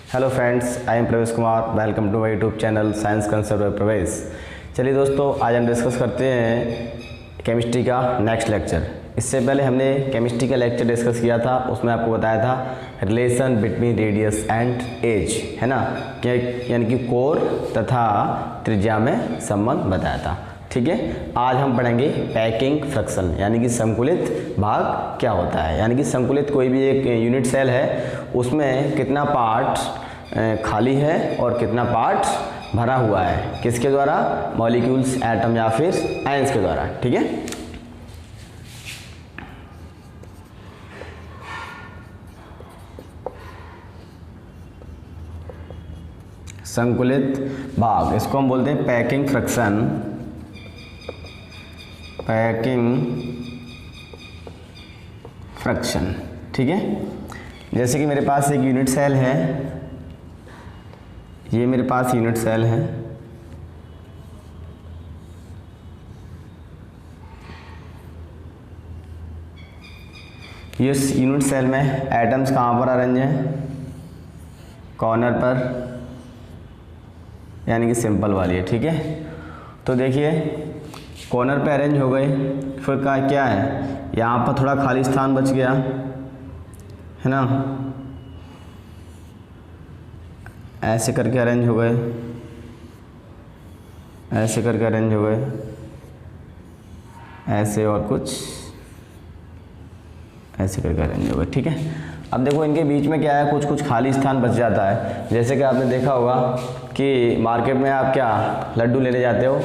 Hello friends, I am Pravesh Kumar. Welcome to my YouTube channel science concept by Pravesh. चलिए दोस्तों, आज हम डिस्कस करते हैं केमिस्ट्री का नेक्स्ट लेक्चर। इससे पहले हमने केमिस्ट्री का लेक्चर डिस्कस किया था, उसमें आपको बताया था relation between radius and edge, है ना, यानी कि कोर तथा त्रिज्या में संबंध बताया था। ठीक है, आज हम पढ़ेंगे पैकिंग फ्रैक्शन, यानी कि संकुलित भाग क्या होता है। यानी कि संकुलित कोई भी एक यूनिट सेल है, उसमें कितना पार्ट खाली है और कितना पार्ट भरा हुआ है, किसके द्वारा? मॉलिक्यूल्स, एटम या फिर आयंस के द्वारा। ठीक है, संकुलित भाग, इसको हम बोलते हैं पैकिंग फ्रैक्शन। पैकिंग फ्रैक्शन, ठीक है। जैसे कि मेरे पास एक यूनिट सेल है, ये मेरे पास यूनिट सेल है। ये यूनिट सेल में एटम्स कहाँ पर अरेंज हैं? कॉर्नर पर, यानी कि सिंपल वाली है। ठीक है, तो देखिए कॉर्नर पे अरेंज हो गए, फिर क्या है, यहाँ पर थोड़ा खाली स्थान बच गया, है ना, ऐसे करके अरेंज हो गए, ऐसे करके अरेंज हो गए, ऐसे और कुछ ऐसे करके अरेंज हो गए। ठीक है, अब देखो इनके बीच में क्या है, कुछ कुछ खाली स्थान बच जाता है। जैसे कि आपने देखा होगा कि मार्केट में आप क्या लड्डू लेने जाते हो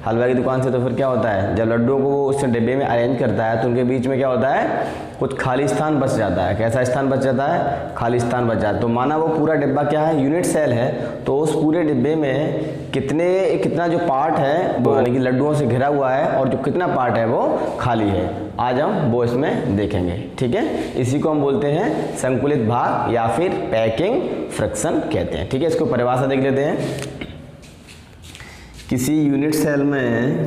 हलवा की दुकान से, तो फिर क्या होता है, जब लड्डुओं को वो उस डिब्बे में अरेंज करता है तो उनके बीच में क्या होता है, कुछ खाली स्थान बच जाता है। कैसा स्थान बच जाता है? खाली स्थान बच जाता है। तो माना वो पूरा डिब्बा क्या है, यूनिट सेल है, तो उस पूरे डिब्बे में कितना जो पार्ट है वो यानी कि लड्डुओं से घिरा हुआ है, और जो कितना पार्ट है वो खाली है। आज हम वो इसमें देखेंगे। ठीक है, इसी को हम बोलते हैं संकुलित भाग या फिर पैकिंग फ्रैक्शन कहते हैं। ठीक है, इसको परिभाषा देख लेते हैं। किसी यूनिट सेल में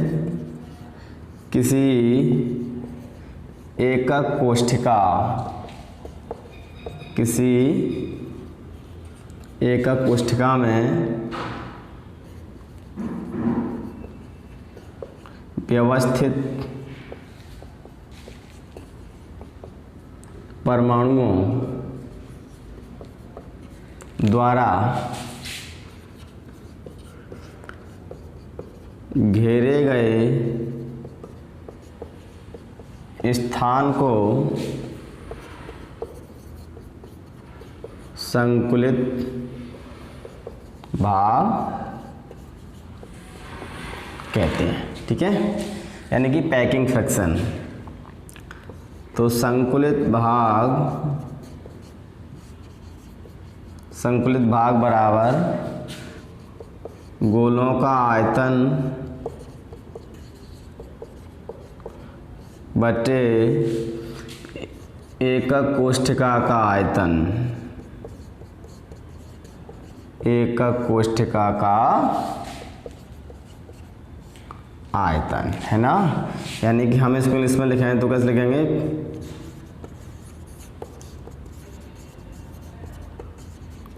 किसी एकक कोशिका, किसी एकक कोशिका में व्यवस्थित परमाणुओं द्वारा घेरे गए स्थान को संकुलित भाग कहते हैं। ठीक है, यानी कि पैकिंग फ्रैक्शन। तो संकुलित भाग बराबर गोलों का आयतन बटे एकक कोशिका का आयतन, एकक कोशिका का आयतन, है ना। यानी कि हम इसको इंग्लिश में लिखेंगे तो कैसे लिखेंगे,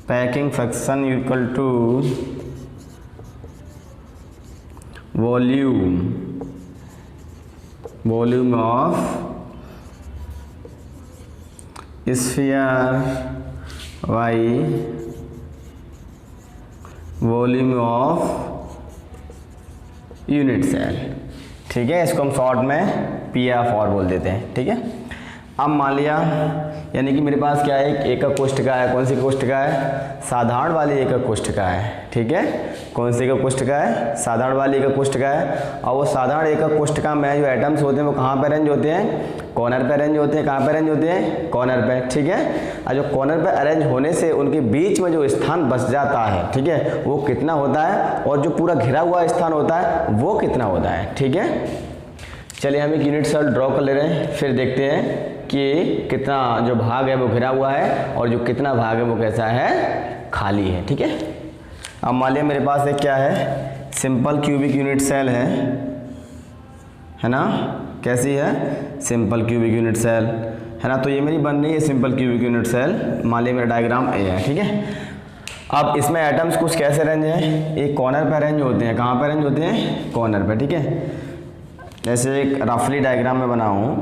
packing fraction equal to volume of sphere by volume of unit cell. ठीक है, इसको हम शॉर्ट में PF बोल देते हैं। ठीक है, अब मान लिया यानी कि मेरे पास क्या है, एक एकक कोशिका है। कौन सी कोशिका है? साधारण वाली एकक कोशिका है। ठीक है, कौन सी एकक कोशिका है? साधारण वाली एकक कोशिका है। और वो साधारण एकक कोशिका में जो एटम्स होते हैं वो कहाँ पर अरेंज होते हैं? कॉर्नर पे अरेंज होते हैं। कहाँ पे अरेंज होते हैं? कॉर्नर पे। ठीक है, और जो कॉर्नर पे अरेंज होने से उनके बीच में जो स्थान बच जाता है, ठीक है, वो कितना होता है, और जो पूरा घिरा हुआ स्थान होता है वो कितना होता है। ठीक है, चलिए हम एक यूनिट सेल ड्रॉ कर ले रहे हैं, फिर देखते हैं कि कितना जो भाग है वो घिरा हुआ है और जो कितना भाग है वो कैसा है, खाली है। ठीक है, अब मान लिया मेरे पास एक क्या है, सिंपल क्यूबिक यूनिट सेल है ना। कैसी है? सिंपल क्यूबिक यूनिट सेल, है ना। तो ये मेरी बन रही है सिंपल क्यूबिक यूनिट सेल। मान लिया मेरा डायग्राम ए है। ठीक है, अब इसमें एटम्स कुछ कैसे अरेंज हैं, एक कॉर्नर पे अरेंज होते हैं। कहाँ पे अरेंज होते हैं, कॉर्नर पे, ठीक है। जैसे एक रफली डायग्राम में बनाऊं,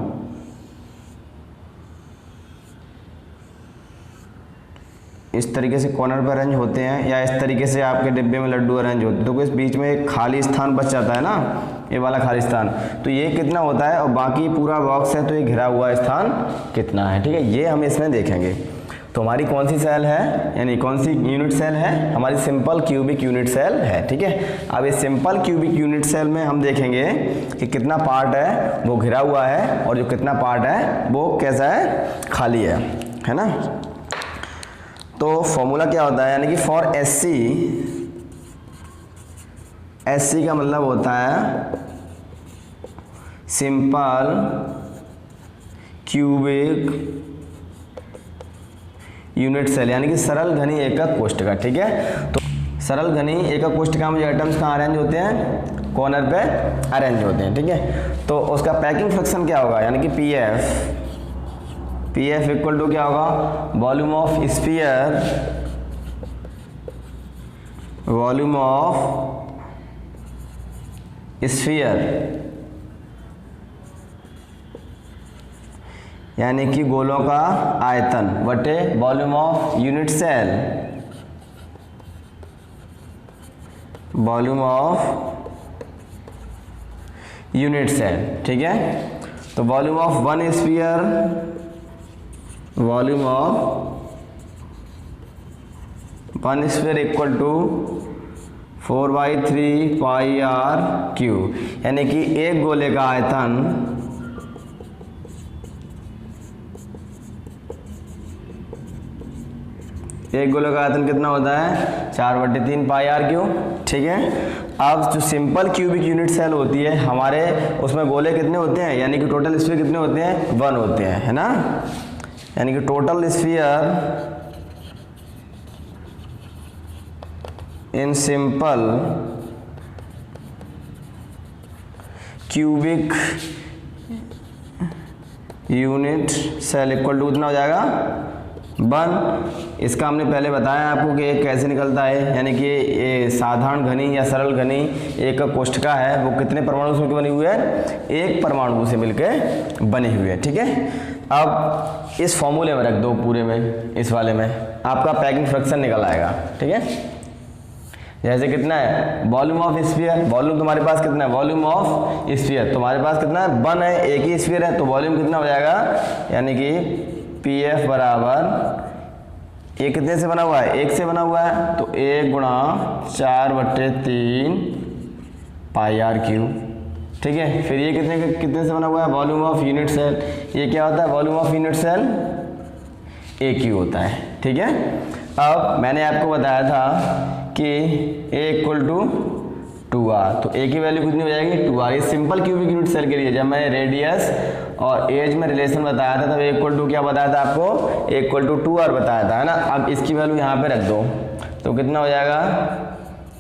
इस तरीके से कॉर्नर पर अरेंज होते हैं, या इस तरीके से आपके डिब्बे में लड्डू अरेंज होते हैं, तो इस बीच में एक खाली स्थान बच जाता है ना, ये वाला खाली स्थान, तो ये कितना होता है, और बाकी पूरा बॉक्स है तो ये घिरा हुआ स्थान कितना है, ठीक है। ये हम इसमें देखेंगे। तो हमारी कौन सी सेल है, यानी कौन सी यूनिट सेल है, हमारी सिंपल क्यूबिक यूनिट सेल है, ठीक है। अब इस सिंपल क्यूबिक यूनिट सेल में हम देखेंगे कि कितना पार्ट है वो घिरा हुआ है, और जो कितना पार्ट है वो कैसा है, खाली है ना। तो फॉर्मूला क्या होता है, यानी कि फॉर एससी का मतलब होता है सिंपल क्यूबिक यूनिट सेल, यानी कि सरल घनी एकक कोष्ठका, ठीक है। तो सरल घनी एकक कोष्ठका में जो एटम्स कहाँ अरेंज होते हैं, कॉर्नर पे अरेंज होते हैं, ठीक है। तो उसका पैकिंग फ्रैक्शन क्या होगा, यानी कि पीएफ इक्वल टू क्या होगा, volume of sphere, volume of sphere, यानी कि गोलों का आयतन बटे volume of unit cell, volume of unit cell, ठीक है। तो volume of one sphere, volume of one sphere equal to 4/3 pi are cube, यानी कि एक गोले का आयतन कितना होता है, 4/3 पाई आर क्यू, ठीक है। अब जो सिंपल क्यूबिक यूनिट सेल होती है हमारे, उसमें गोले कितने होते हैं, यानी कि टोटल स्फीयर कितने होते हैं, 1 होते हैं, है ना। यानी कि total sphere in simple cubic unit cell equal to कितना हो जाएगा, 1। इसका हमने पहले बताया आपको कि एक कैसे निकलता है, यानी कि ये साधारण घनी या सरल घनी एक कोष्ठका है, वो कितने परमाणु से मिलकर बनी हुई है, एक परमाणु से मिलकर बनी हुई है, ठीक है। अब इस फॉर्मूले में रख दो पूरे में, इस वाले में आपका पैकिंग फ्रैक्शन निकल आएगा, ठीक है। जैसे कितना है, वॉल्यूम ऑफ स्फीयर, वॉल्यूम तुम्हारे पास कितना है, वॉल्यूम ऑफ स्फीयर तुम्हारे पास कितना है, 1 है, एक ही स्फीयर है, तो वॉल्यूम कितना हो जाएगा, यानी कि पीएफ बराबर, ये कितने से बना हुआ है, 1 से बना हुआ है, तो 1 गुणा 4/3 पाई आर क्यू, ठीक है। फिर ये कितने से बना हुआ है, वॉल्यूम ऑफ यूनिट सेल, ये क्या होता है, volume of unit cell a cube होता है, ठीक है। अब मैंने आपको बताया था कि A इक्वल टू 2r, तो A की वैल्यू कितनी हो जाएगी, 2r। ये सिंपल क्यूबिक यूनिट सेल के लिए जब मैंने रेडियस और एज में रिलेशन बताया था तब A इक्वल टू क्या बताया था आपको, A इक्वल टू 2r बताया था, है ना। अब इसकी वैल्यू यहाँ पे रख दो, तो कितना हो जाएगा,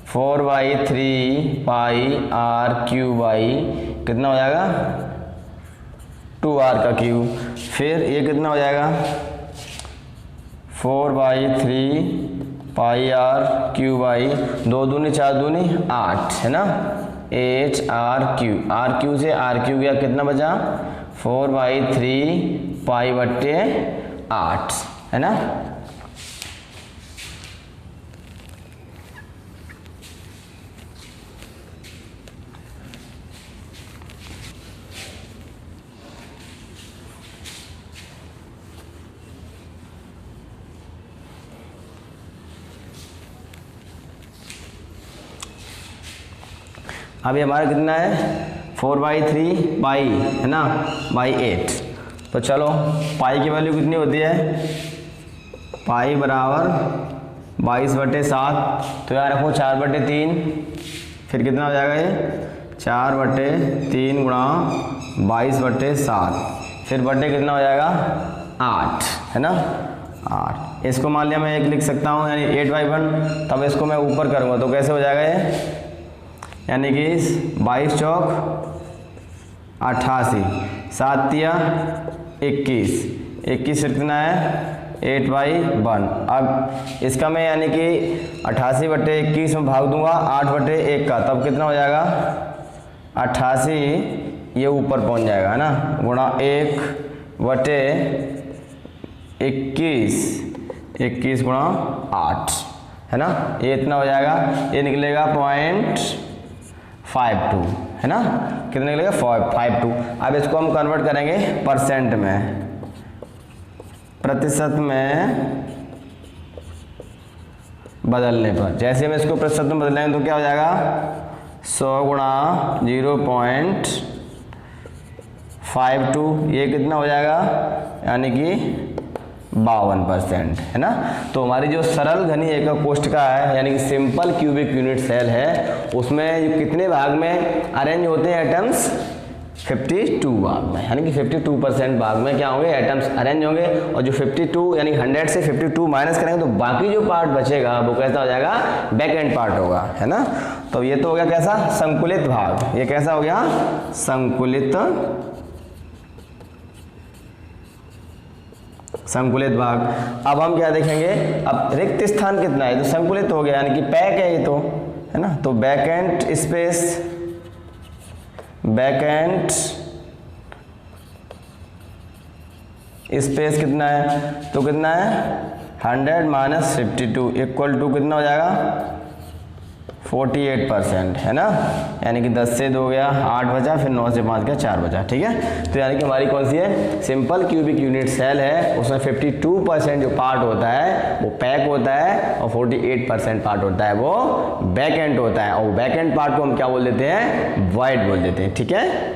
4/3 पाई आर क्यू बाई कितना हो जाएगा, 2r का क्यूब। फिर ये कितना हो जाएगा, 4/3 पाई आर क्यू बाई 2 दूनी 4 दूनी 8, है ना, एच आर क्यू से आर क्यू गया, कितना बचा, 4/3 पाई बट्टे 8, है ना। अभी हमारा कितना है, 4/3 पाई, है ना, बाई 8। तो चलो पाई की वैल्यू कितनी होती है, पाई बराबर 22/7, तो यार रखो 4/3, फिर कितना हो जाएगा ये 4/3 गुणा 22/7, फिर बटे कितना हो जाएगा 8, है ना, 8। इसको मान लिया मैं 1 लिख सकता हूँ, यानी 8/1, तब इसको मैं ऊपर करूँगा तो कैसे हो जाएगा ये, यानी कि 22 चौक 88, 7 तिया 21, 21 फिर कितना है 8/1। अब इसका मैं यानी कि 88/21 में भाग दूंगा 8/1 का, तब कितना हो जाएगा 88, ये ऊपर पहुंच जाएगा है ना, गुणा 1/21 गुणा 8 है ना, ये इतना हो जाएगा, ये निकलेगा 0.52 है ना, कितना निकलेगा 52। अब इसको हम कन्वर्ट करेंगे परसेंट में, प्रतिशत में बदलने पर। जैसे हम इसको प्रतिशत में बदलेंगे तो क्या हो जाएगा 100 गुणा 0.52, ये कितना हो जाएगा यानी कि 52% है ना। तो हमारी जो सरल घनी एकक कोष्ठका है यानी कि सिंपल क्यूबिक यूनिट सेल है, उसमें कितने भाग में अरेंज होते हैं एटम्स, 52 भाग में, यानी कि 52% भाग में क्या होंगे एटम्स अरेंज होंगे। और जो 52 यानी 100 से 52 माइनस करेंगे तो बाकी जो पार्ट बचेगा वो कैसा हो जाएगा, बैक एंड पार्ट होगा है ना। तो ये तो हो गया कैसा, संकुलित भाग। ये कैसा हो गया, संकुलित भाग। अब हम क्या देखेंगे, अब रिक्त स्थान कितना है, तो संकुलित हो गया यानी कि पैक है ये तो है ना। तो बैक एंड स्पेस कितना है, तो कितना है 100 माइनस 52 इक्वल टू कितना हो जाएगा 48% है ना। यानी कि 10 से 2 गया 8 बचा, फिर 9 से 5 गया 4 बचा, ठीक है। तो यानी कि हमारी कौन सी है, सिंपल क्यूबिक यूनिट सेल है, उसमें 52% जो पार्ट होता है वो पैक होता है और 48% पार्ट होता है वो बैक एंड होता है। और बैक एंड पार्ट को हम क्या बोल देते हैं, वॉइड बोल देते हैं, ठीक है।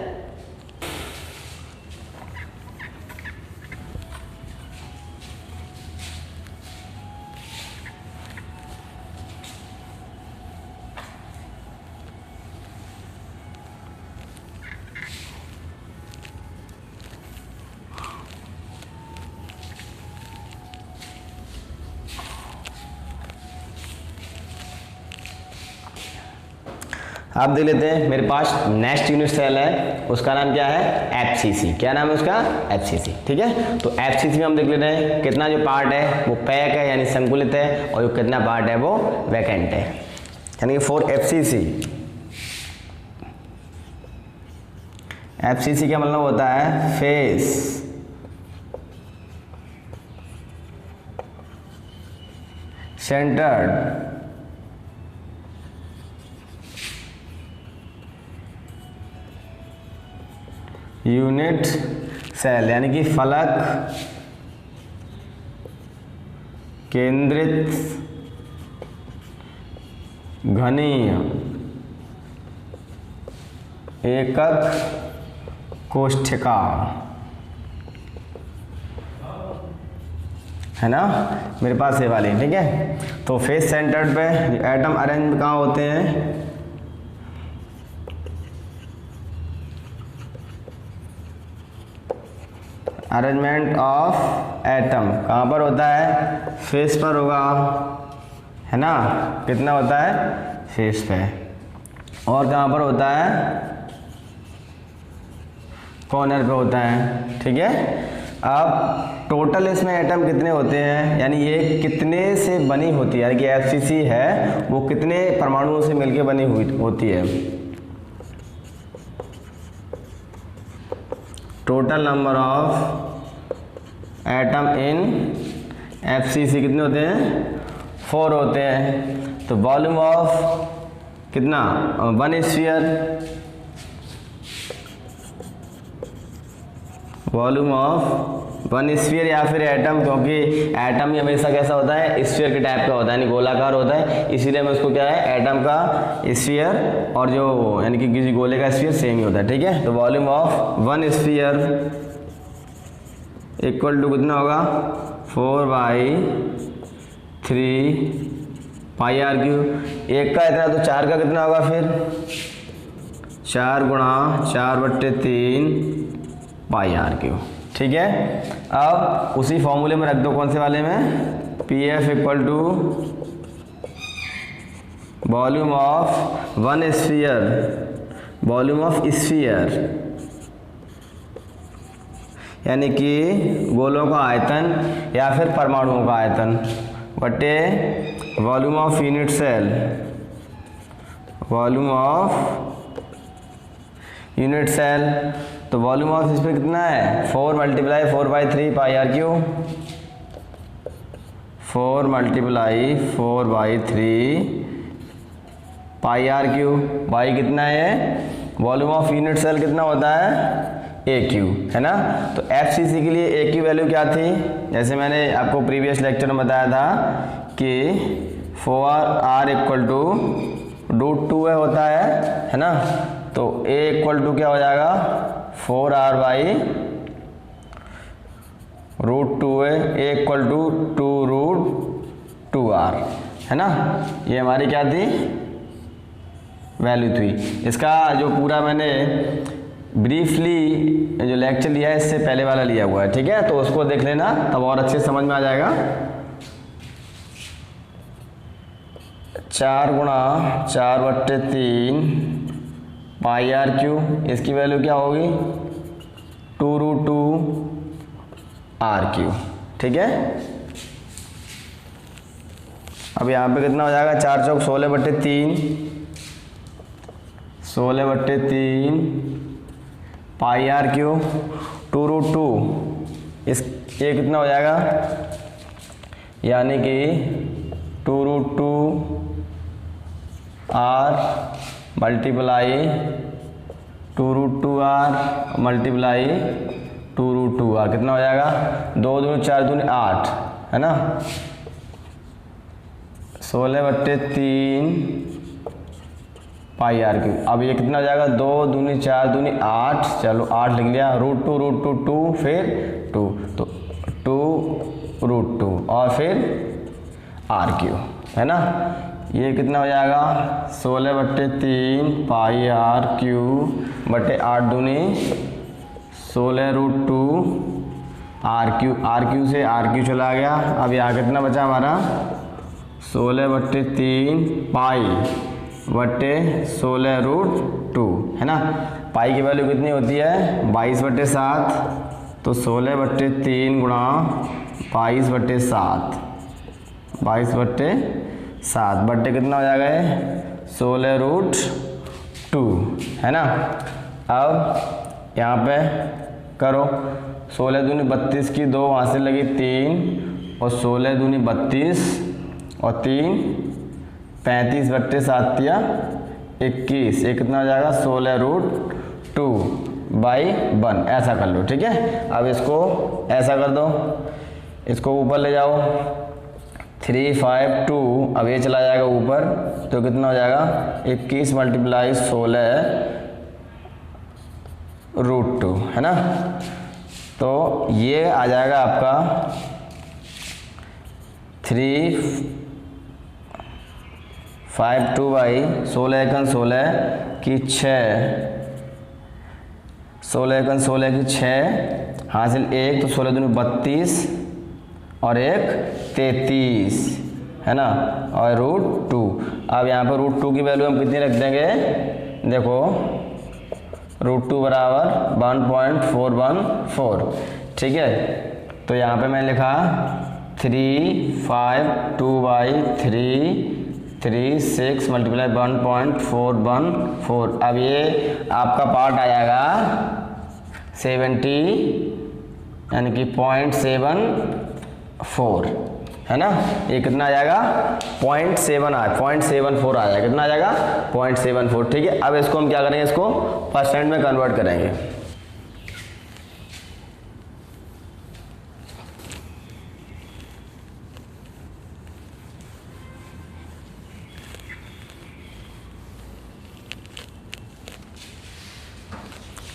आप देख लेते हैं, मेरे पास नेक्स्ट यूनिट सेल है, उसका नाम क्या है, एफसीसी। क्या नाम है उसका, एफसीसी, ठीक है। तो एफसीसी में हम देख लेते हैं कितना जो पार्ट है वो पैक है यानी संकुलित है, और जो कितना पार्ट है वो वैकेंट है। यानी कि फॉर एफसीसी का मतलब होता है फेस सेंटर्ड यूनिट सेल, यानी कि फलक केंद्रित घनीय एकक कोष्ठिका है ना, मेरे पास ये वाली, ठीक है। तो फेस सेंटर्ड पे एटम अरेंज कहाँ होते हैं, अरेंजमेंट ऑफ एटम कहाँ पर होता है, फेस पर होगा है ना, कितना होता है फेस पे। और कहाँ पर होता है, कॉर्नर पे होता है, ठीक है। अब टोटल इसमें एटम कितने होते हैं, यानी ये कितने से बनी होती है, यानी कि एफसीसी है वो कितने परमाणुओं से मिलकर बनी हुई होती है। Total number of atom in FCC कितने होते हैं, 4 होते हैं। तो वॉल्यूम ऑफ कितना, 1 स्फीयर, वॉल्यूम ऑफ 1 स्फीयर या फिर एटम, क्योंकि एटम ही हमेशा कैसा होता है, स्फीयर के टाइप का होता है, यानी गोलाकार होता है, इसीलिए मैं उसको क्या है एटम का स्फीयर और जो यानी कि किसी गोले का स्फीयर सेम ही होता है, ठीक है। तो volume of 1 sphere equal to कितना होगा 4/3 पाई आर क्यू। एक का इतना तो 4 का कितना होगा फिर 4 गुणा 4/3 पाई आर क्यू, ठीक है। अब उसी फॉर्मूले में रख दो, कौन से वाले में, P F equal to volume of 1 sphere, volume of sphere यानी कि गोलों का आयतन या फिर परमाणुओं का आयतन बटे volume of unit cell, volume of unit cell. तो वॉल्यूम ऑफ इस पर कितना है 4 multiply 4/3 pi are cube, 4 multiply 4/3 pi are cube. By कितना है वॉल्यूम ऑफ यूनिट सेल कितना होता है ए क्यू, है ना। तो एफ सी सी के लिए ए क्यू वैल्यू क्या थी, जैसे मैंने आपको प्रीवियस लेक्चर में बताया था कि 4r इक्वल टू √2 होता है ना। तो a इक्वल टू क्या हो जाएगा 4r बाई √2 है, a इक्वल टू 2√2r, है ना। ये हमारी क्या थी वैल्यू थी। इसका जो पूरा मैंने ब्रीफली जो लेक्चर लिया है इससे पहले वाला लिया हुआ है, ठीक है। तो उसको देख लेना तब और अच्छे समझ में आ जाएगा। 4 गुणा 4/3 पाई आर क्यू, इसकी वैल्यू क्या होगी 2√2r क्यू, ठीक है। अब यहाँ पे कितना हो जाएगा 4 चौक 16/3, 16/3 पाई आर क्यू 2√2, इस ये कितना हो जाएगा यानी कि 2√2r multiply 2√2r multiply 2√2r कितना हो जाएगा 2 दूनी 4 दूनी 8, है ना। 16/3 पाई आर क्यू। अब ये कितना हो जाएगा 2 दूनी 4 दूनी 8, चलो 8 लिख लिया, √2 2 फिर 2, तो 2√2 और फिर आर क्यू, है ना। ये कितना हो जाएगा 16/3 पाई आर क्यू बटे 8 दूनी 16√2 आर क्यू से आर क्यू चला गया। अब यहाँ कितना बचा हमारा 16/3 पाई बटे 16√2, है ना। पाई की वैल्यू कितनी होती है 22/7, तो 16/3 गुणा 22/7, 22/7 बट्टे कितना हो जाएगा 16√2, है ना। अब यहाँ पे करो 16 दूनी 32 की 2 वहाँ से लगी 3 और 16 दूनी 32 और 3 35/7 या 21, ये कितना हो जाएगा 16√2/1, ऐसा कर लो, ठीक है। अब इसको ऐसा कर दो, इसको ऊपर ले जाओ 3 5 2, अब ये चला जाएगा ऊपर तो कितना हो जाएगा 21 मल्टीप्लाई 16√2, है ना। तो ये आ जाएगा आपका 3 5 2/16 एकन 16 की 6, 16 एकन 16 की 6 हासिल 1, तो 16 दूनी 32 और 1 33, है ना, और √2। अब यहाँ पर √2 की वैल्यू हम कितनी रख देंगे, देखो √2 बराबर 1.414, ठीक है। तो यहाँ पे मैंने लिखा 3 5 2/3 3 6 मल्टीप्लाई 1.414। अब ये आपका पार्ट आ जाएगा 70 यानी कि 0.74, है ना। ये कितना आ जाएगा 0.74 आ जाएगा, कितना आ जाएगा 0.74, ठीक है। अब इसको हम क्या करेंगे, इसको परसेंट में कन्वर्ट करेंगे।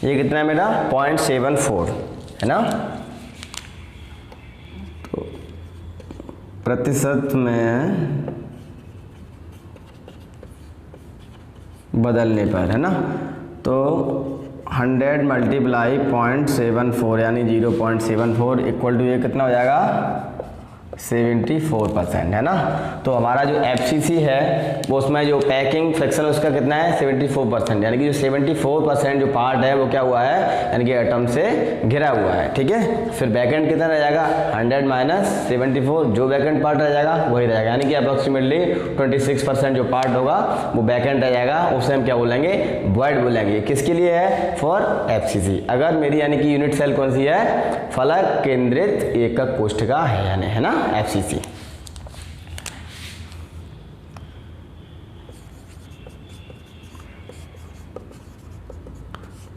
ये कितना है मेरा 0.74, है ना। तो प्रतिशत में बदलने पर, है ना, तो 100 मल्टीप्लाई 0.74 यानी 0.74 इक्वल टू ये कितना हो जाएगा 74% है ना। तो हमारा जो FCC है वो उसमें जो पैकिंग फ्रैक्शन उसका कितना है 74%, यानी कि जो 74% जो पार्ट है वो क्या हुआ है, यानी कि एटम से घिरा हुआ है। ठीक है, फिर बैकेंड कितना रह जाएगा 100 माइनस 74, जो बैकेंड पार्ट रह जाएगा वही रहेगा, यानी कि अप्रोक्सीमेटली 26% जो पार्ट होगा वो बैकेंड रह जाएगा, उसे हम क्या बोलेंगे वॉइड बोलेंगे। किसके लिए है, फॉर FCC। अगर मेरी यानी कि यूनिट सेल कौन सी है, फलक केंद्रित एकक कोष्ठिका है, यानी है ना FCC।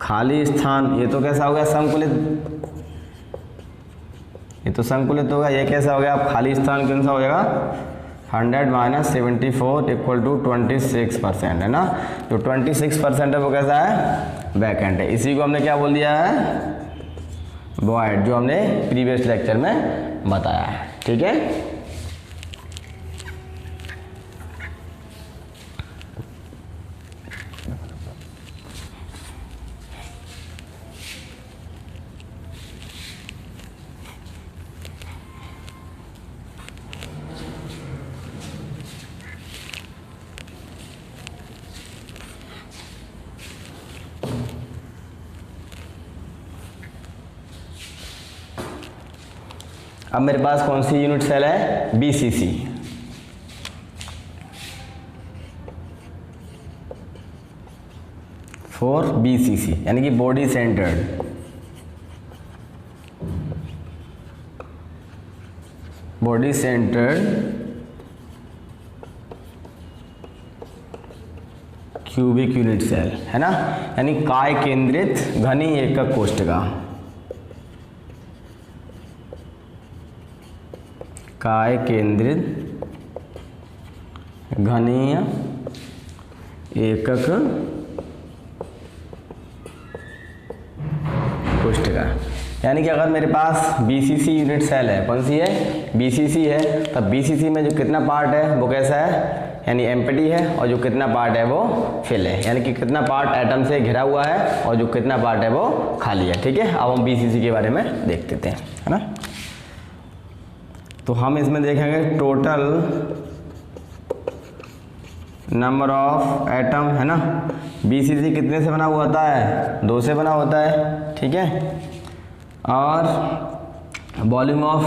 खाली स्थान, ये तो कैसा हो गया संकुलित, ये तो संकुलित होगा, ये कैसा हो गया, आप खाली स्थान कौन सा हो जाएगा 100 माइनस 74 इक्वल टू 26% है ना। जो 26% है वो कैसा है, बैकेंड है। इसी को हमने क्या बोल दिया है, वॉइड, जो हमने प्रीवियस लेक्चर में बताया है। ठीक है, अब मेरे पास कौन सी यूनिट सेल है, BCC। फॉर BCC यानी कि body centred, body centred cubic unit cell है ना, यानी काय केंद्रित घनी एकक कोष्ठिका, काय केंद्रित घनीय एकक कोष्ठिका। यानी कि अगर मेरे पास BCC यूनिट सेल है, कौन सी है, BCC है, तब BCC में जो कितना पार्ट है वो कैसा है, यानी एम्प्टी है, और जो कितना पार्ट है वो फिल है, यानी कि कितना पार्ट एटम से घिरा हुआ है और जो कितना पार्ट है वो खाली है। ठीक है, अब हम BCC के बारे में देख लेते हैं, है ना। तो हम इसमें देखेंगे टोटल नंबर ऑफ एटम है ना। BCC कितने से बना हुआ होता है, 2 से बना होता है। ठीक है, और वॉल्यूम ऑफ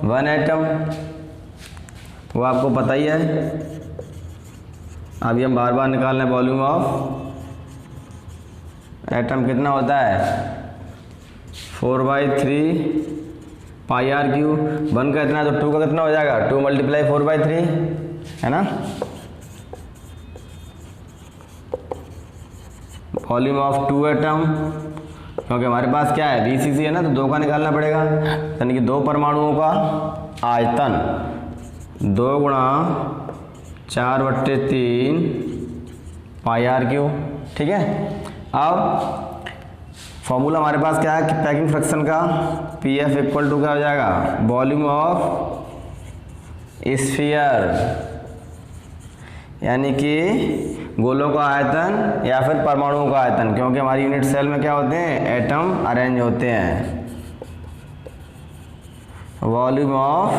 1 एटम वो आपको पता ही है, अभी हम बार बार निकाल रहे हैं। वॉल्यूम ऑफ एटम कितना होता है 4/3 पाई आर क्यू। 1 का इतना, तो 2 का कितना हो जाएगा 2 × 4/3 है ना। वॉल्यूम ऑफ 2 एटम, क्योंकि हमारे पास क्या है BCC है ना, तो 2 का निकालना पड़ेगा, यानी कि 2 परमाणुओं का आयतन 2 × 4/3 पाई आर क्यू। ठीक है, अब फॉर्मूला हमारे पास क्या है कि पैकिंग फ्रैक्शन का PF इक्वल टू क्या हो जाएगा, वॉल्यूम ऑफ स्फीयर, यानी कि गोलों का आयतन या फिर परमाणुओं का आयतन, क्योंकि हमारी यूनिट सेल में क्या होते हैं, एटम अरेंज होते हैं। वॉल्यूम ऑफ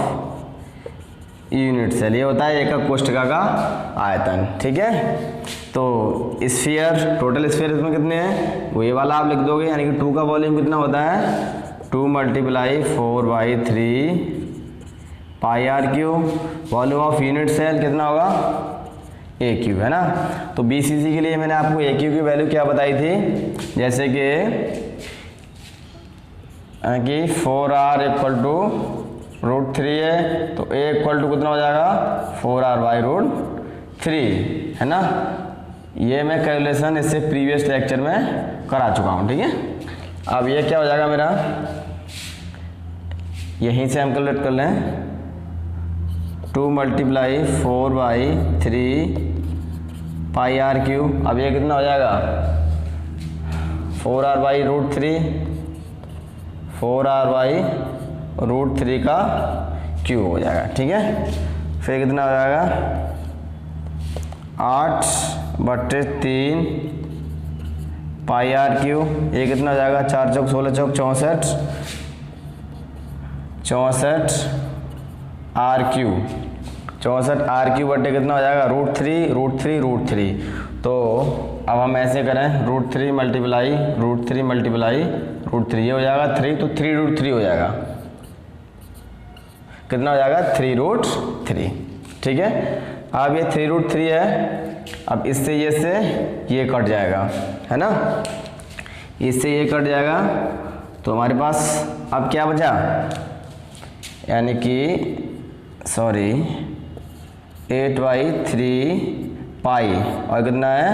यूनिट सेल ये होता है एकक कोष्ठिका का आयतन। ठीक है, तो स्फीयर, टोटल स्फीयर इसमें कितने हैं, वो ये वाला आप लिख दोगे, यानी कि 2 का वॉल्यूम कितना होता है 2 × 4/3 pi are cube. Volume of unit cell कितना होगा AQ है ना। तो BCC के लिए मैंने आपको AQ की वैल्यू क्या बताई थी, जैसे कि 4R = √3 है, तो A = कितना हो जाएगा 4R/√3 है ना। ये मैं कैलकुलेशन इससे प्रीवियस लेक्चर में करा चुका हूँ। ठीक है, अब ये क्या हो जाएगा मेरा, यहीं से हम कैलकुलेट कर लें 2 × 4/3 पाई आर क्यू। अब ये कितना हो जाएगा 4R/√3, 4R/√3 का क्यूब हो जाएगा। ठीक है, फिर कितना हो जाएगा 8/3 पाई आर क्यू। ये कितना हो जाएगा 4 × 4 = 16 64 आर क्यू, 64 आर क्यू बटे कितना हो जाएगा √3 √3 √3। तो अब हम ऐसे करें √3 मल्टीप्लाई √3 मल्टीप्लाई √3, ये हो जाएगा 3, तो 3√3 हो जाएगा। कितना हो जाएगा 3√3, ठीक है। अब ये 3√3 है, अब इससे ये कट जाएगा, है ना, इससे ये कट जाएगा। तो हमारे पास अब क्या बचा, यानी कि 8/3 पाई, और कितना है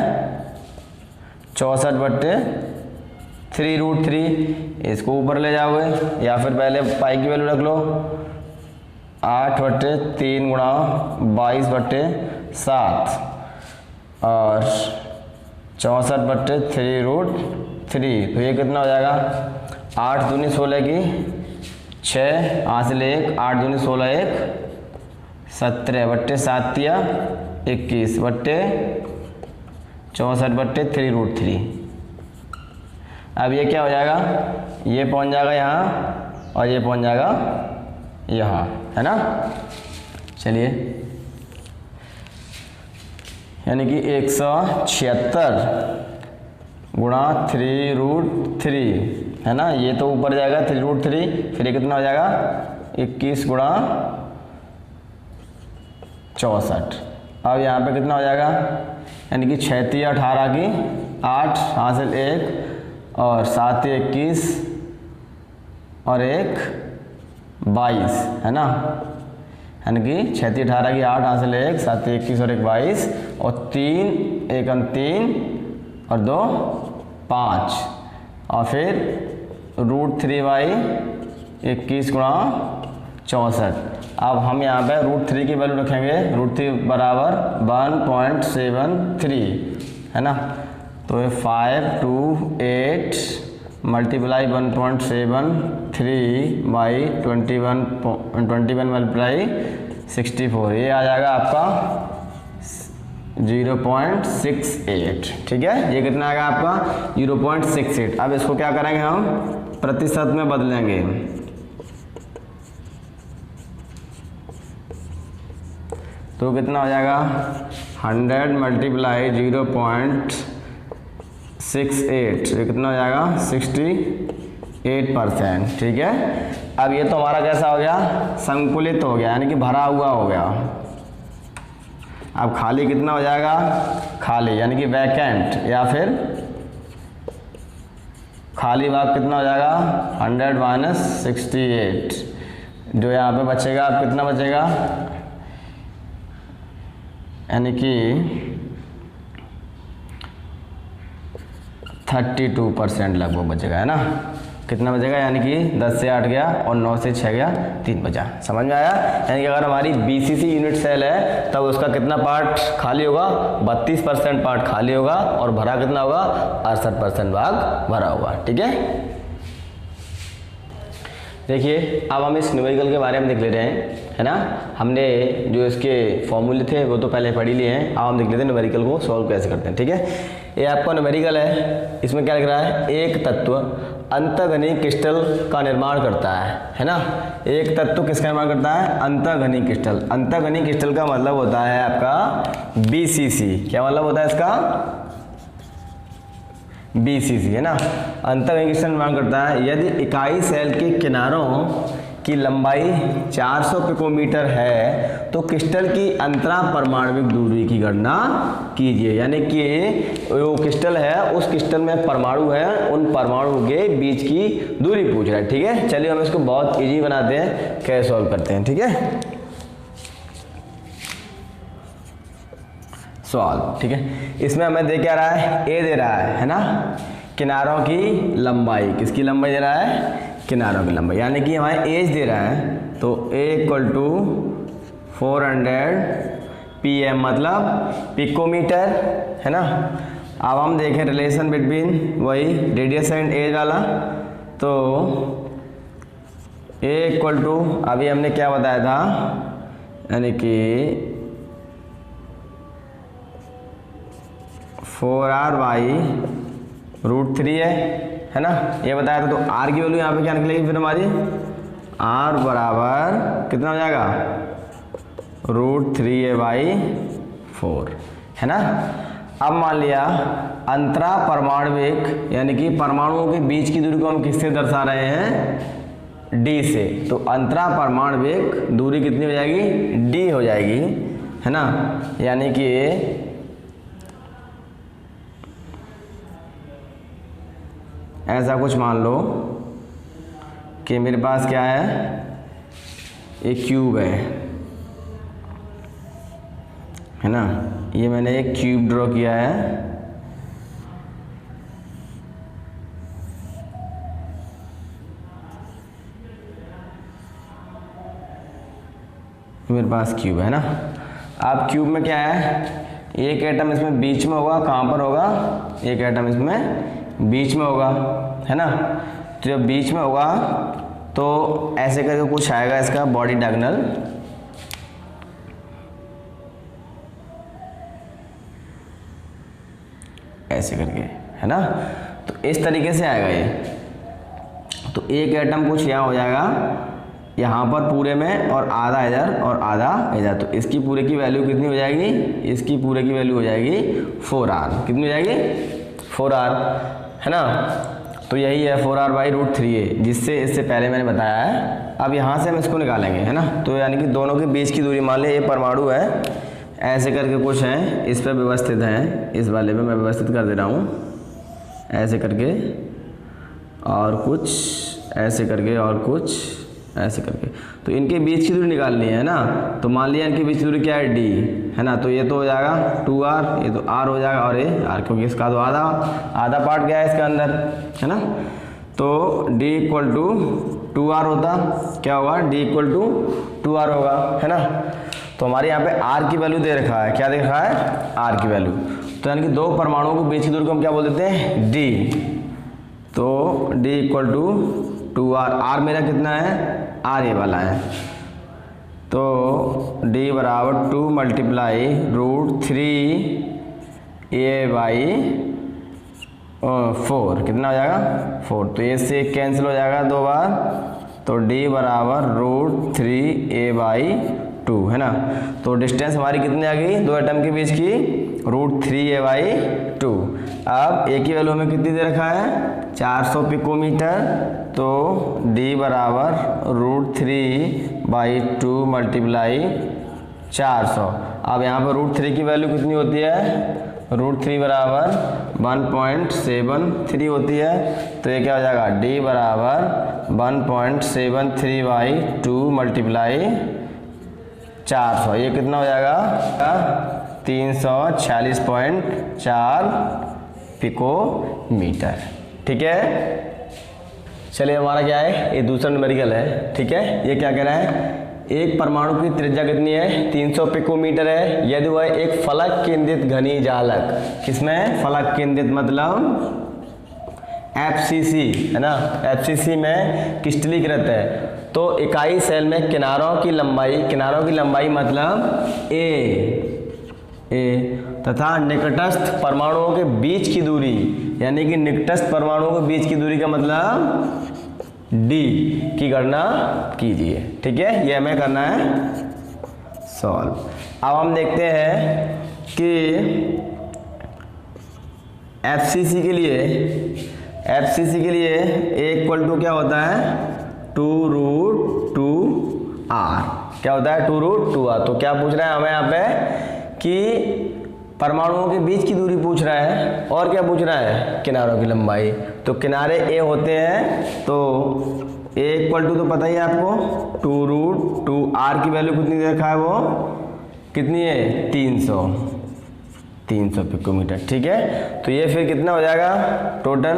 64 बट्टे 3√3। इसको ऊपर ले जाओगे या फिर पहले पाई की वैल्यू रख लो, 8/3 गुणा 22/7 और 64 बट्टे 3√3। तो ये कितना हो जाएगा 8 दूनी 16 की 6, हासिल 1, 8 दूनी 16 1 17 बट्टे 7 या 21 बट्टे 64 बट्टे 3√3। अब ये क्या हो जाएगा, ये पहुंच जाएगा यहाँ और ये पहुंच जाएगा यहाँ, है ना। चलिए, यानी कि 176 गुणा 3√3, है ना, ये तो ऊपर जाएगा 3√3, फिर ये कितना हो जाएगा 21 गुणा 64। अब यहाँ पे कितना हो जाएगा, यानी कि 6 18 की 8, हासिल 1 और 7 21 और 1 22, है ना, यानी कि 6 18 की 8, हासिल 1, 7 21 और 1 22 और 3 1 3 और 2 5 और फिर √3/21 गुणा 64। अब हम यहाँ पे √3 की वैल्यू रखेंगे, √3 बराबर 1.73, है ना। तो ये 528 मल्टीप्लाई 1.73/21 मल्टीप्लाई 64, ये आ जाएगा आपका 0.68, ठीक है। ये कितना आएगा आपका 0.68। अब इसको क्या करेंगे, हम प्रतिशत में बदलेंगे। तो कितना हो जाएगा 100 मल्टीप्लाई 0.68, ये कितना हो जाएगा 68%, ठीक है। अब ये तो हमारा कैसा हो गया, संकुलित हो गया, यानी कि भरा हुआ हो गया। अब खाली कितना हो जाएगा, खाली यानी कि वैकेंट या फिर खाली भाग कितना हो जाएगा 100 माइनस 68, जो यहाँ पे बचेगा, अब कितना बचेगा, यानी कि 32% लगभग बचेगा, है ना। कितना बचेगा, यानी कि 10 से 8 गया और 9 से 6 गया, 3 बचा। समझ में आया। यानी कि अगर हमारी BCC यूनिट सेल है तब उसका कितना पार्ट खाली होगा, 32% पार्ट खाली होगा और भरा कितना होगा 68% भाग भरा होगा, ठीक है। देखिए, अब हम इस न्यूमेरिकल के बारे में देख लेते हैं, है ना। हमने जो इसके फॉर्मूले थे वो तो पहले पढ़ ही लिए हैं। अब हम देख लेते हैं न्यूमेरिकल को सॉल्व कैसे करते हैं, ठीक है। ये आपका न्यूमेरिकल है, इसमें क्या लिख रहा है, एक तत्व अंतःघनी क्रिस्टल का निर्माण करता है ना। एक तत्व किसका निर्माण करता है, अंतःघनी क्रिस्टल। अंतःघनी क्रिस्टल का मतलब होता है आपका BCC। क्या मतलब होता है इसका, BCC, है ना। अंतःघनी क्रिस्टल निर्माण करता है यदि इकाई सेल के किनारों की लंबाई 400 पिकोमीटर है तो क्रिस्टल की अंतरा परमाणविक दूरी की गणना कीजिए। यानी कि जो क्रिस्टल है उस क्रिस्टल में परमाणु है, उन परमाणु के बीच की दूरी पूछ रहा है, ठीक है। चलिए हम इसको बहुत इजी बनाते हैं, कैसे सॉल्व करते हैं, ठीक है। सॉल्व, ठीक है। इसमें हमें दे क्या रहा है, ए दे रहा है ना, किनारों की लंबाई। किसकी लंबाई दे रहा है, किनारों की लंबाई, यानी कि हमारे एज दे रहा है। तो A = 400 PM मतलब पिकोमीटर, है ना। अब हम देखें रिलेशन बिटवीन वही रेडियस एंड एज वाला। तो A = अभी हमने क्या बताया था, यानी कि 4r/√3 है ना, ये बताया था। तो r की वैल्यू यहाँ पे क्या निकलेगी फिर हमारी, r बराबर कितना हो जाएगा √3a/4 है ना। अब मान लिया अंतरा परमाणविक यानी कि परमाणुओं के बीच की दूरी को हम किससे दर्शा रहे हैं, d से। तो अंतरा परमाणविक दूरी कितनी हो जाएगी, d हो जाएगी, है ना। यानी कि ऐसा कुछ मान लो कि मेरे पास क्या है, एक क्यूब है ना। ये मैंने एक क्यूब ड्रॉ किया है, मेरे पास क्यूब है ना। अब क्यूब में क्या है, एक एटम इसमें बीच में होगा, कहाँ पर होगा, एक एटम इसमें बीच में होगा, है ना। तो जब बीच में होगा तो ऐसे करके कुछ आएगा इसका बॉडी डायगोनल, ऐसे करके, है ना। तो इस तरीके से आएगा ये। तो एक एटम कुछ यहाँ हो जाएगा यहाँ पर पूरे में, और आधा इधर और आधा इधर। तो इसकी पूरे की वैल्यू कितनी हो जाएगी, इसकी पूरे की वैल्यू हो जाएगी 4r। कितनी हो जाएगी, 4r, है ना। तो यही है 4r/√3a, जिससे इससे पहले मैंने बताया है। अब यहाँ से हम इसको निकालेंगे, है ना। तो यानी कि दोनों के बीच की दूरी, मान लिया ये परमाणु है, ऐसे करके कुछ हैं, इस पर व्यवस्थित हैं, इस वाले पे मैं व्यवस्थित कर दे रहा हूँ ऐसे करके, और कुछ ऐसे करके, और कुछ ऐसे करके। तो इनके बीच की दूरी निकालनी है ना। तो मान लिया इनके बीच की दूरी क्या है, d, है ना। तो ये तो हो जाएगा 2r, ये तो r हो जाएगा, और ये r, क्योंकि इसका तो आधा पार्ट गया है इसके अंदर, है ना। तो d = 2r होता, क्या होगा, d = 2r होगा, है ना। तो हमारे यहाँ पे r की वैल्यू दे रखा है, क्या दे रखा है, r की वैल्यू। तो यानी कि दो परमाणुओं के बीच की दूरी को हम क्या बोल देते हैं, d। तो d = 2r, r मेरा कितना है, r ये वाला है। तो d = 2 × √3a/4 कितना हो जाएगा, 4। तो ये से कैंसिल हो जाएगा 2 बार। तो d = √3a/2, है ना। तो डिस्टेंस हमारी कितनी आ गई दो एटम के बीच की, √3a/2। अब a की वैल्यू हमें कितनी दे रखा है, 400 पिकोमीटर। तो d = √3/2 × 400। अब यहाँ पर √3 की वैल्यू कितनी होती है, √3 = 1.73 होती है। तो ये क्या हो जाएगा, d = 1.73/2 × 400। ये कितना हो जाएगा, 346.4 पिकोमीटर। ठीक है, चलिए हमारा क्या है, ये दूसरा न्यूमेरिकल है। ठीक है, ये क्या कह रहा है, एक परमाणु की त्रिज्या कितनी है, 300 पिकोमीटर है, यदि वह एक फलक केंद्रित घनी जालक, किसमें, फलक केंद्रित मतलब FCC, है ना, FCC में क्रिस्टलीकृत है। तो इकाई सेल में किनारों की लंबाई मतलब a तथा निकटस्थ परमाणुओं के बीच की दूरी, यानी कि निकटस्थ परमाणुओं के बीच की दूरी का मतलब d की गणना कीजिए। ठीक है, ये हमें करना है सॉल्व। अब हम देखते हैं कि FCC के लिए a = क्या होता है, 2√2r। क्या होता है, 2√2r। तो क्या पूछ रहा है हमें यहाँ पे कि परमाणुओं के बीच की दूरी पूछ रहा है, और क्या पूछ रहा है, किनारों की लंबाई। तो किनारे a होते हैं, तो a = तो पता ही है आपको, 2√2r की वैल्यू कितनी दे रखा है, वो कितनी है, 300 पिकोमीटर। ठीक है, तो ये फिर कितना हो जाएगा टोटल,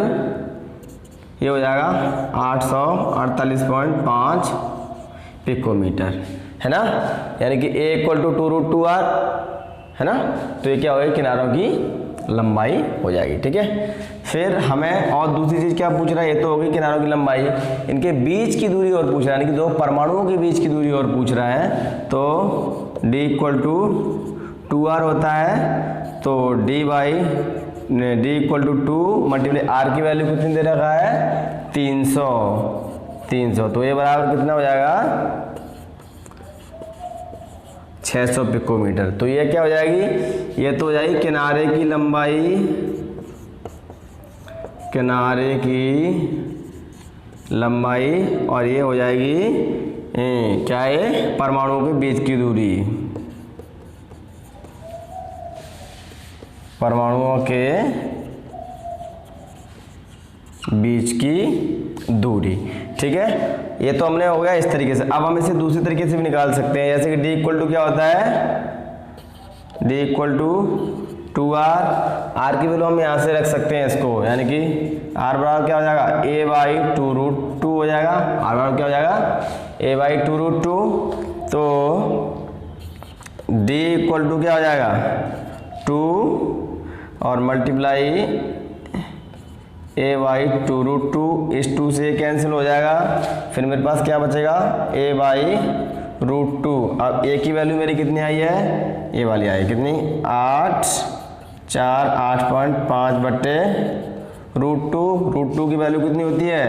ये हो जाएगा 848.5 पिकोमीटर, है ना। यानी कि a = 2√2r, है ना। तो ये क्या होगी, किनारों की लंबाई हो जाएगी। ठीक है, फिर हमें और दूसरी चीज़ क्या पूछ रहा है, ये तो होगी किनारों की लंबाई, इनके बीच की दूरी और पूछ रहा है, यानी कि दो परमाणुओं के बीच की दूरी और पूछ रहा है। तो d = 2r होता है। तो d = 2 × r की वैल्यू कितनी दे रखा है, 300। तो ये बराबर कितना हो जाएगा, 600 पिकोमीटर। तो ये क्या हो जाएगी, ये तो हो जाएगी किनारे की लंबाई और ये हो जाएगी क्या है, परमाणुओं के बीच की दूरी, परमाणुओं के बीच की दूरी। ठीक है, ये तो हमने हो गया इस तरीके से। अब हम इसे दूसरी तरीके से भी निकाल सकते हैं, जैसे कि D इक्वल टू क्या होता है, D इक्वल टू 2R की वैल्यू हम यहाँ से रख सकते हैं इसको, यानी कि R बराबर क्या हो जाएगा, A/2√2 हो जाएगा। R बराबर क्या हो जाएगा, A/2√2। तो D इक्वल टू क्या हो जाएगा 2 और मल्टीप्लाई A/2√2, इस 2 से कैंसिल हो जाएगा, फिर मेरे पास क्या बचेगा A/√2। अब A की वैल्यू मेरी कितनी आई है, ये वाली आई कितनी 8/5 की वैल्यू कितनी होती है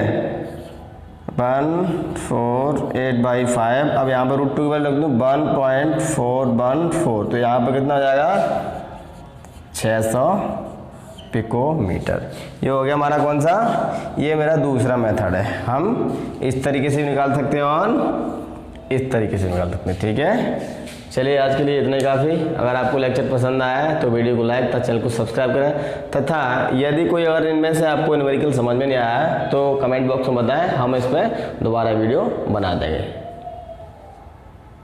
148/5। अब यहाँ पर √2 की वैल्यू रख दूँ 1.414, तो यहाँ पर कितना हो जाएगा 600 पिकोमीटर। ये हो गया हमारा कौन सा, ये मेरा दूसरा मेथड है। हम इस तरीके से भी निकाल सकते हैं और इस तरीके से निकाल सकते हैं। ठीक है, चलिए आज के लिए इतना ही काफ़ी। अगर आपको लेक्चर पसंद आया है तो वीडियो को लाइक तथा चैनल को सब्सक्राइब करें, तथा यदि कोई अगर इनमें से आपको न्यूमेरिकल समझ में नहीं आया है तो कमेंट बॉक्स में बताएं, हम इस पर दोबारा वीडियो बना देंगे।